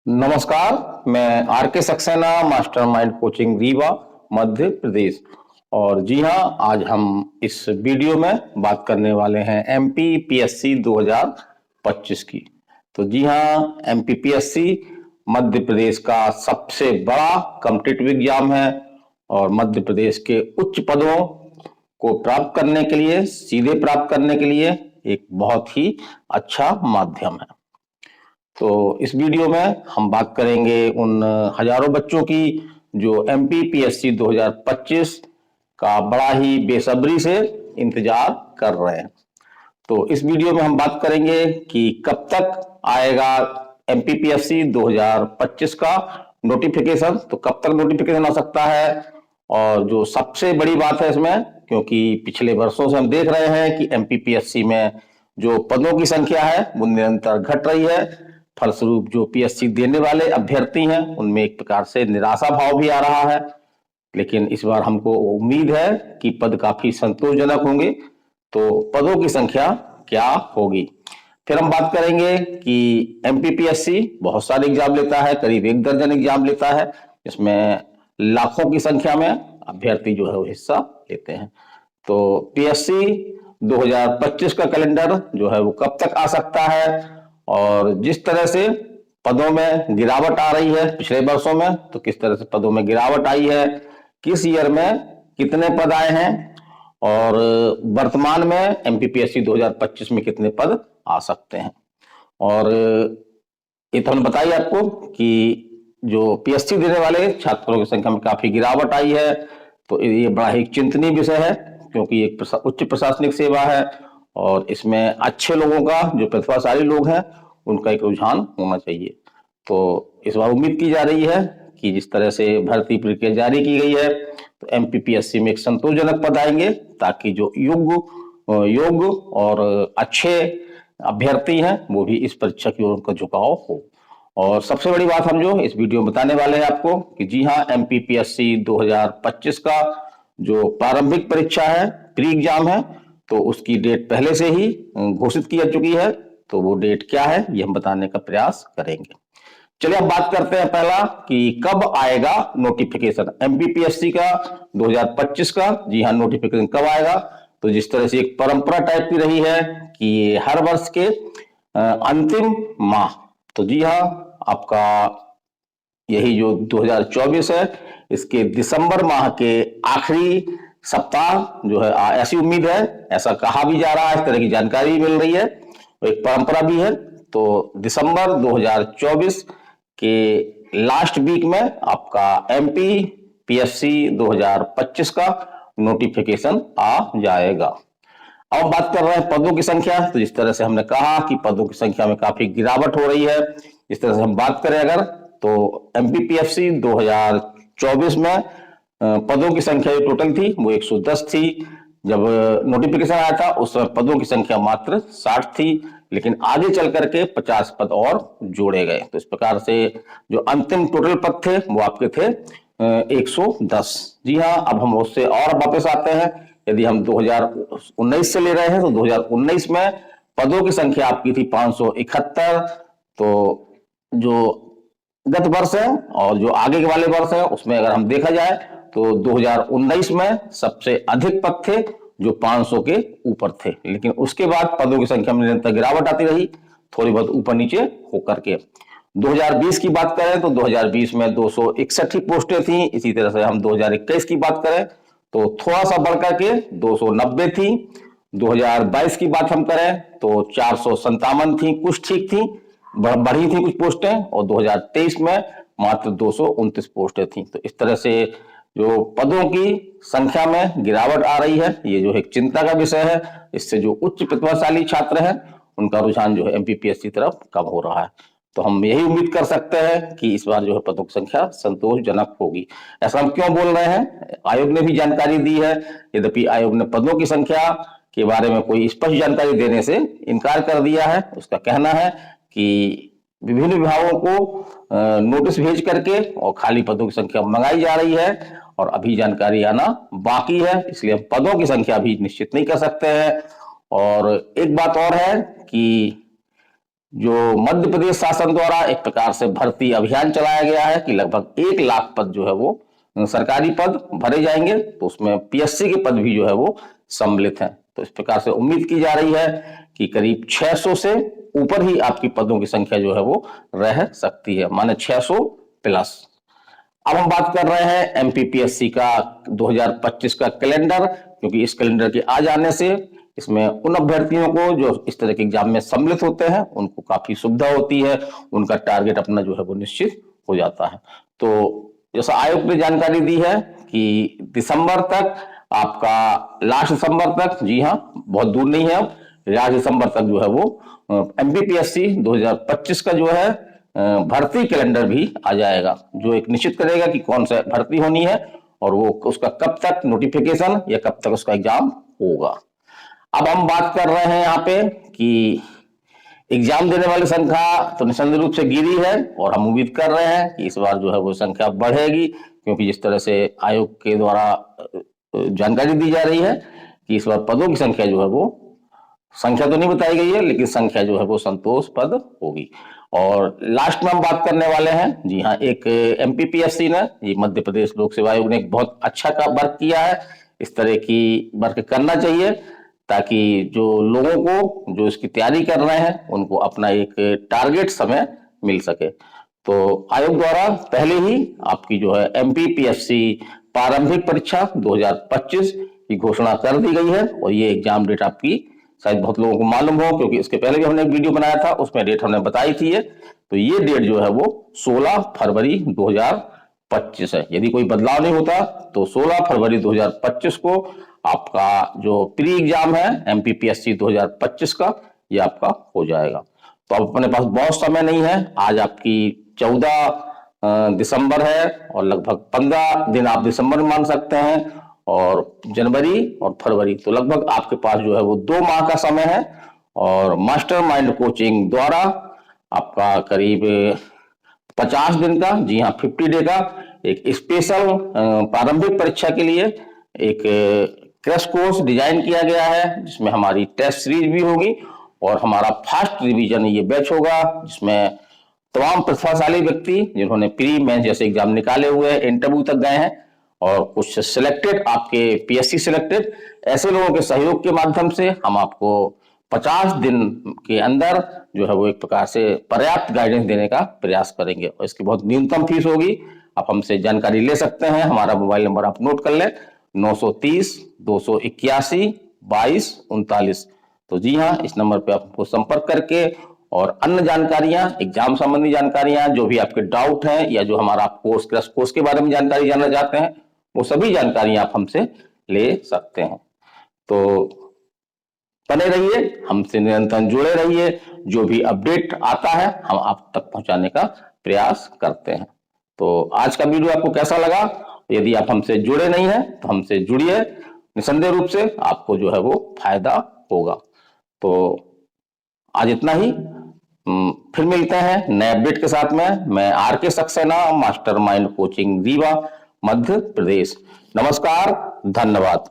नमस्कार। मैं आर के सक्सेना, मास्टरमाइंड कोचिंग रीवा, मध्य प्रदेश। और जी हाँ, आज हम इस वीडियो में बात करने वाले हैं एमपीपीएससी 2025 की। तो जी हाँ, एमपीपीएससी मध्य प्रदेश का सबसे बड़ा कॉम्पिटिटिव एग्जाम है और मध्य प्रदेश के उच्च पदों को प्राप्त करने के लिए, सीधे प्राप्त करने के लिए एक बहुत ही अच्छा माध्यम है। तो इस वीडियो में हम बात करेंगे उन हजारों बच्चों की जो एमपीपीएससी 2025 का बड़ा ही बेसब्री से इंतजार कर रहे हैं। तो इस वीडियो में हम बात करेंगे कि कब तक आएगा एमपीपीएससी 2025 का नोटिफिकेशन, तो कब तक नोटिफिकेशन आ सकता है। और जो सबसे बड़ी बात है इसमें, क्योंकि पिछले वर्षों से हम देख रहे हैं कि एमपीपीएससी में जो पदों की संख्या है वो निरंतर घट रही है। फलस्वरूप जो पीएससी देने वाले अभ्यर्थी हैं उनमें एक प्रकार से निराशा भाव भी आ रहा है। लेकिन इस बार हमको उम्मीद है कि पद काफी संतोषजनक होंगे। तो पदों की संख्या क्या होगी, फिर हम बात करेंगे कि एमपीपीएससी बहुत सारे एग्जाम लेता है, करीब 1 दर्जन एग्जाम लेता है। इसमें लाखों की संख्या में अभ्यर्थी जो है वो हिस्सा लेते हैं। तो पीएससी 2025 का कैलेंडर जो है वो कब तक आ सकता है, और जिस तरह से पदों में गिरावट आ रही है पिछले वर्षों में, तो किस तरह से पदों में गिरावट आई है, किस ईयर में कितने पद आए हैं, और वर्तमान में एमपीपीएससी 2025 में कितने पद आ सकते हैं। और ये तो हमने बताई आपको कि जो पीएससी देने वाले छात्रों की संख्या में काफी गिरावट आई है। तो ये बड़ा ही चिंतनीय विषय है, क्योंकि एक उच्च प्रशासनिक सेवा है और इसमें अच्छे लोगों का, जो प्रतिभाशाली लोग हैं, उनका एक रुझान होना चाहिए। तो इस बार उम्मीद की जा रही है कि जिस तरह से भर्ती प्रक्रिया जारी की गई है, तो एमपीपीएससी में एक संतोषजनक पद आएंगे, ताकि जो योग्य और अच्छे अभ्यर्थी हैं वो भी इस परीक्षा की ओर उनका झुकाव हो। और सबसे बड़ी बात हम जो इस वीडियो में बताने वाले हैं आपको कि जी हाँ, एमपीपीएससी 2025 का जो प्रारंभिक परीक्षा है, प्री एग्जाम है, तो उसकी डेट पहले से ही घोषित की जा चुकी है। तो वो डेट क्या है ये हम बताने का प्रयास करेंगे। चलिए अब बात करते हैं पहला कि कब आएगा नोटिफिकेशन एमपीपीएससी का 2025 का। जी हाँ, नोटिफिकेशन कब आएगा, तो जिस तरह से एक परंपरा टाइप की रही है कि हर वर्ष के अंतिम माह, तो जी हाँ, आपका यही जो 2024 है, इसके दिसंबर माह के आखिरी सप्ताह जो है, ऐसी उम्मीद है, ऐसा कहा भी जा रहा है, इस तरह की जानकारी मिल रही है, एक परंपरा भी है। तो दिसंबर 2024 के लास्ट वीक में आपका एमपी पीएससी 2025 का नोटिफिकेशन आ जाएगा। अब बात कर रहे हैं पदों की संख्या। तो जिस तरह से हमने कहा कि पदों की संख्या में काफी गिरावट हो रही है, इस तरह से हम बात करें अगर, तो एमपीपीएससी 2024 में पदों की संख्या जो टोटल थी वो 110 थी। जब नोटिफिकेशन आया था उस समय पदों की संख्या मात्र 60 थी, लेकिन आगे चल करके 50 पद और जोड़े गए। तो इस प्रकार से जो अंतिम टोटल पद थे वो आपके थे 110। जी हाँ, अब हम उससे और वापस आते हैं। यदि हम 2019 से ले रहे हैं तो 2019 में पदों की संख्या आपकी थी 571। तो जो गत वर्ष है और जो आगे के वाले वर्ष है उसमें अगर हम देखा जाए तो 2019 में सबसे अधिक पद थे जो 500 के ऊपर थे, लेकिन उसके बाद पदों की संख्या में निरंतर गिरावट आती रही, थोड़ी बहुत ऊपर नीचे होकर के। 2020 की बात करें तो 2020 में 261 ही पोस्टें थी। इसी तरह से हम 2021 की बात करें तो थोड़ा सा बढ़कर के 290 थी। 2022 की बात हम करें तो 457 थी, कुछ ठीक थी, बढ़ी थी कुछ पोस्टें, और 2023 में मात्र 229 पोस्टें थी। तो इस तरह से जो पदों की संख्या में गिरावट आ रही है, ये जो एक चिंता का विषय है। इससे जो उच्च प्रतिभाशाली छात्र हैं उनका रुझान जो है एमपीपीएससी तरफ कम हो रहा है। तो हम यही उम्मीद कर सकते हैं कि इस बार जो है पदों की संख्या संतोषजनक होगी। ऐसा हम क्यों बोल रहे हैं, आयोग ने भी जानकारी दी है। यद्यपि आयोग ने पदों की संख्या के बारे में कोई स्पष्ट जानकारी देने से इनकार कर दिया है। उसका कहना है कि विभिन्न विभागों को नोटिस भेज करके और खाली पदों की संख्या मंगाई जा रही है, और अभी जानकारी आना बाकी है, इसलिए हम पदों की संख्या भी निश्चित नहीं कर सकते हैं। और एक बात और है कि जो मध्य प्रदेश शासन द्वारा एक प्रकार से भर्ती अभियान चलाया गया है कि लगभग 1 लाख पद जो है वो सरकारी पद भरे जाएंगे, तो उसमें पीएससी के पद भी जो है वो सम्मिलित हैं। तो इस प्रकार से उम्मीद की जा रही है कि करीब 600 से ऊपर ही आपकी पदों की संख्या जो है वो रह सकती है, माने 600 प्लस। अब हम बात कर रहे हैं एमपीपीएससी का 2025 का कैलेंडर, क्योंकि इस कैलेंडर के आ जाने से इसमें उन अभ्यर्थियों को जो इस तरह के एग्जाम में सम्मिलित होते हैं उनको काफी सुविधा होती है, उनका टारगेट अपना जो है वो निश्चित हो जाता है। तो जैसा आयोग ने जानकारी दी है कि दिसंबर तक आपका, लास्ट दिसंबर तक, जी हाँ बहुत दूर नहीं है, अब लास्ट दिसंबर तक जो है वो एमपीपीएससी 2025 का जो है भर्ती कैलेंडर भी आ जाएगा, जो एक निश्चित करेगा कि कौन सा भर्ती होनी है और वो उसका कब तक नोटिफिकेशन या कब तक उसका एग्जाम होगा। अब हम बात कर रहे हैं यहाँ पे कि एग्जाम देने वाली संख्या तो निसंदेह रूप से गिरी है और हम उम्मीद कर रहे हैं कि इस बार जो है वो संख्या बढ़ेगी, क्योंकि जिस तरह से आयोग के द्वारा जानकारी दी जा रही है कि इस बार पदों की संख्या जो है वो, संख्या तो नहीं बताई गई है लेकिन संख्या जो है वो संतोषप्रद होगी। और लास्ट में हम बात करने वाले हैं, जी हाँ, एक एमपीपीएससी ने, ये मध्य प्रदेश लोक सेवा आयोग ने एक बहुत अच्छा का वर्क किया है। इस तरह की वर्क करना चाहिए ताकि जो लोगों को जो इसकी तैयारी कर रहे हैं उनको अपना एक टारगेट समय मिल सके। तो आयोग द्वारा पहले ही आपकी जो है एमपीपीएससी प्रारंभिक परीक्षा 2025 की घोषणा कर दी गई है और ये एग्जाम डेट आपकी शायद बहुत लोगों को मालूम हो, क्योंकि इसके पहले भी हमने एक वीडियो बनाया था, उसमें डेट हमने बताई थी ये। तो ये डेट जो है वो 16 फरवरी 2025 है। यदि कोई बदलाव नहीं होता तो 16 फरवरी 2025 को आपका जो प्री एग्जाम है एमपीपीएससी 2025 का, ये आपका हो जाएगा। तो अब अपने पास बहुत समय नहीं है, आज आपकी 14 दिसंबर है और लगभग 15 दिन आप दिसंबर में मान सकते हैं, और जनवरी और फरवरी, तो लगभग आपके पास जो है वो 2 माह का समय है। और मास्टरमाइंड कोचिंग द्वारा आपका करीब 50 दिन का, जी हाँ 50 डे का एक स्पेशल प्रारंभिक परीक्षा के लिए एक क्रैश कोर्स डिजाइन किया गया है, जिसमें हमारी टेस्ट सीरीज भी होगी और हमारा फास्ट रिवीजन ये बैच होगा, जिसमें तमाम प्रतिभाशाली व्यक्ति जिन्होंने प्री मेंस जैसे एग्जाम निकाले हुए हैं, इंटरव्यू तक गए हैं, और कुछ सिलेक्टेड आपके पीएससी सिलेक्टेड ऐसे लोगों के सहयोग के माध्यम से हम आपको 50 दिन के अंदर जो है वो एक प्रकार से पर्याप्त गाइडेंस देने का प्रयास करेंगे। और इसकी बहुत न्यूनतम फीस होगी, आप हमसे जानकारी ले सकते हैं। हमारा मोबाइल नंबर आप नोट कर लें, 930 281 22 39। तो जी हाँ, इस नंबर पे आप हमको संपर्क करके और अन्य जानकारियां, एग्जाम संबंधी जानकारियां, जो भी आपके डाउट हैं या जो हमारा कोर्स क्रैश कोर्स के बारे में जानकारी जानना चाहते हैं, वो सभी जानकारियां आप हमसे ले सकते हैं। तो बने रहिए, हमसे निरंतर जुड़े रहिए, जो भी अपडेट आता है हम आप तक पहुंचाने का प्रयास करते हैं। तो आज का वीडियो आपको कैसा लगा? यदि आप हमसे जुड़े नहीं हैं तो हमसे जुड़िए, निसंदेह रूप से आपको जो है वो फायदा होगा। तो आज इतना ही, फिर मिलते हैं नए अपडेट के साथ में। मैं आरके सक्सेना, मास्टरमाइंड कोचिंग रीवा, मध्य प्रदेश। नमस्कार, धन्यवाद।